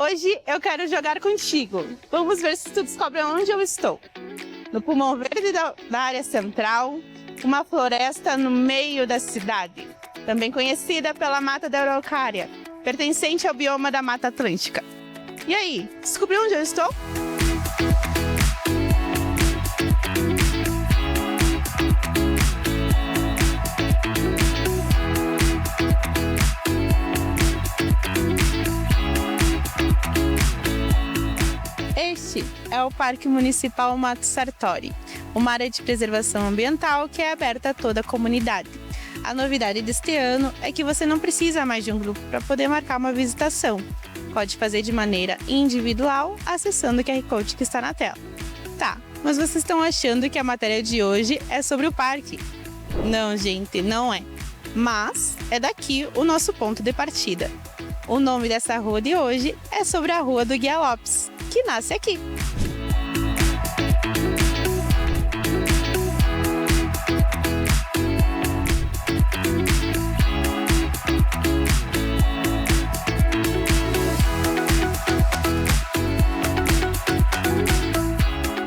Hoje eu quero jogar contigo. Vamos ver se tu descobre onde eu estou. No pulmão verde da área central, uma floresta no meio da cidade, também conhecida pela Mata da Araucária, pertencente ao bioma da Mata Atlântica. E aí, descobriu onde eu estou? Este é o Parque Municipal Mato Sartori, uma área de preservação ambiental que é aberta a toda a comunidade. A novidade deste ano é que você não precisa mais de um grupo para poder marcar uma visitação. Pode fazer de maneira individual, acessando o QR Code que está na tela. Tá, mas vocês estão achando que a matéria de hoje é sobre o parque? Não, gente, não é. Mas é daqui o nosso ponto de partida. O nome dessa rua de hoje é sobre a Rua do Guia Lopes, que nasce aqui.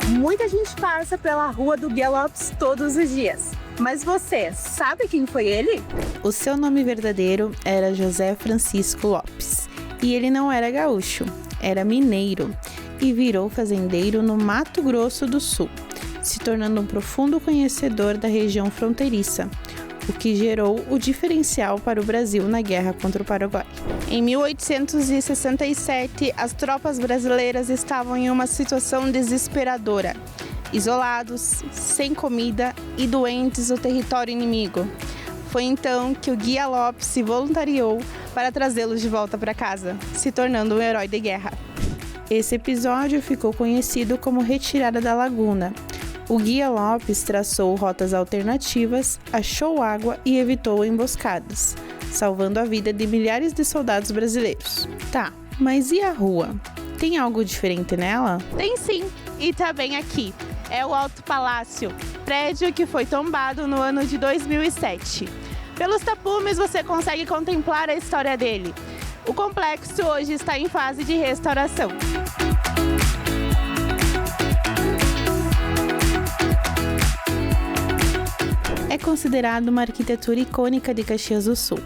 Muita gente passa pela Rua do Guia Lopes todos os dias. Mas você sabe quem foi ele? O seu nome verdadeiro era José Francisco Lopes. E ele não era gaúcho, era mineiro. E virou fazendeiro no Mato Grosso do Sul, se tornando um profundo conhecedor da região fronteiriça, o que gerou o diferencial para o Brasil na guerra contra o Paraguai. Em 1867, as tropas brasileiras estavam em uma situação desesperadora, isolados, sem comida e doentes no território inimigo. Foi então que o Guia Lopes se voluntariou para trazê-los de volta para casa, se tornando um herói de guerra. Esse episódio ficou conhecido como Retirada da Laguna. O Guia Lopes traçou rotas alternativas, achou água e evitou emboscadas, salvando a vida de milhares de soldados brasileiros. Tá, mas e a rua? Tem algo diferente nela? Tem sim, e tá bem aqui. É o Alto Palácio, prédio que foi tombado no ano de 2007. Pelos tapumes você consegue contemplar a história dele. O complexo hoje está em fase de restauração. É considerado uma arquitetura icônica de Caxias do Sul,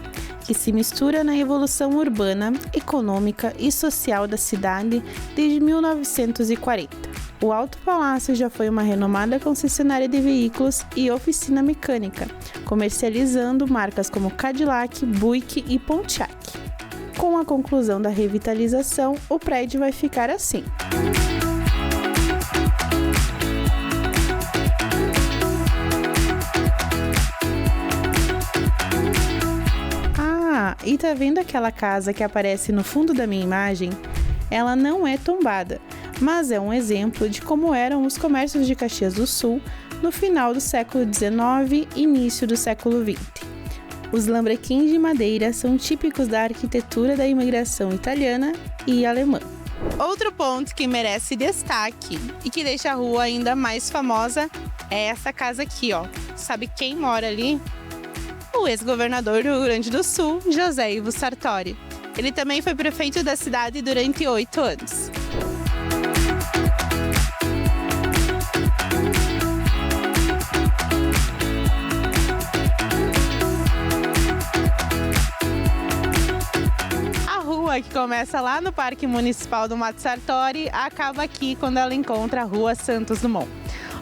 que se mistura na evolução urbana, econômica e social da cidade desde 1940. O Alto Palácio já foi uma renomada concessionária de veículos e oficina mecânica, comercializando marcas como Cadillac, Buick e Pontiac. Com a conclusão da revitalização, o prédio vai ficar assim. Ah, e tá vendo aquela casa que aparece no fundo da minha imagem? Ela não é tombada, mas é um exemplo de como eram os comércios de Caxias do Sul no final do século XIX e início do século XX. Os lambrequins de madeira são típicos da arquitetura da imigração italiana e alemã. Outro ponto que merece destaque e que deixa a rua ainda mais famosa é essa casa aqui, ó. Sabe quem mora ali? O ex-governador do Rio Grande do Sul, José Ivo Sartori. Ele também foi prefeito da cidade durante 8 anos. Que começa lá no Parque Municipal do Mato Sartori, acaba aqui quando ela encontra a Rua Santos Dumont.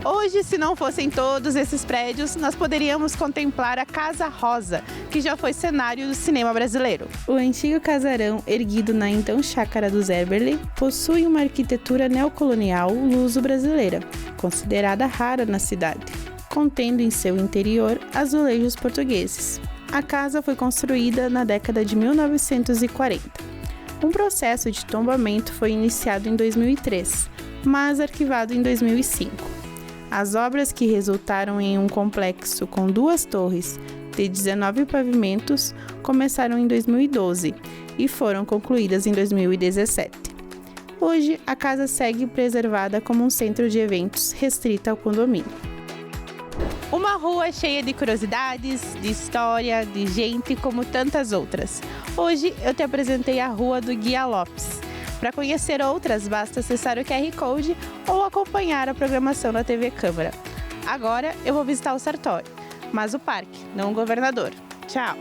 Hoje, se não fossem todos esses prédios, nós poderíamos contemplar a Casa Rosa, que já foi cenário do cinema brasileiro. O antigo casarão, erguido na então Chácara dos Eberle, possui uma arquitetura neocolonial luso-brasileira, considerada rara na cidade, contendo em seu interior azulejos portugueses. A casa foi construída na década de 1940. Um processo de tombamento foi iniciado em 2003, mas arquivado em 2005. As obras, que resultaram em um complexo com 2 torres de 19 pavimentos, começaram em 2012 e foram concluídas em 2017. Hoje, a casa segue preservada como um centro de eventos restrita ao condomínio. Uma rua cheia de curiosidades, de história, de gente, como tantas outras. Hoje eu te apresentei a Rua do Guia Lopes. Para conhecer outras, basta acessar o QR Code ou acompanhar a programação da TV Câmara. Agora eu vou visitar o Sartori, mas o parque, não o governador. Tchau!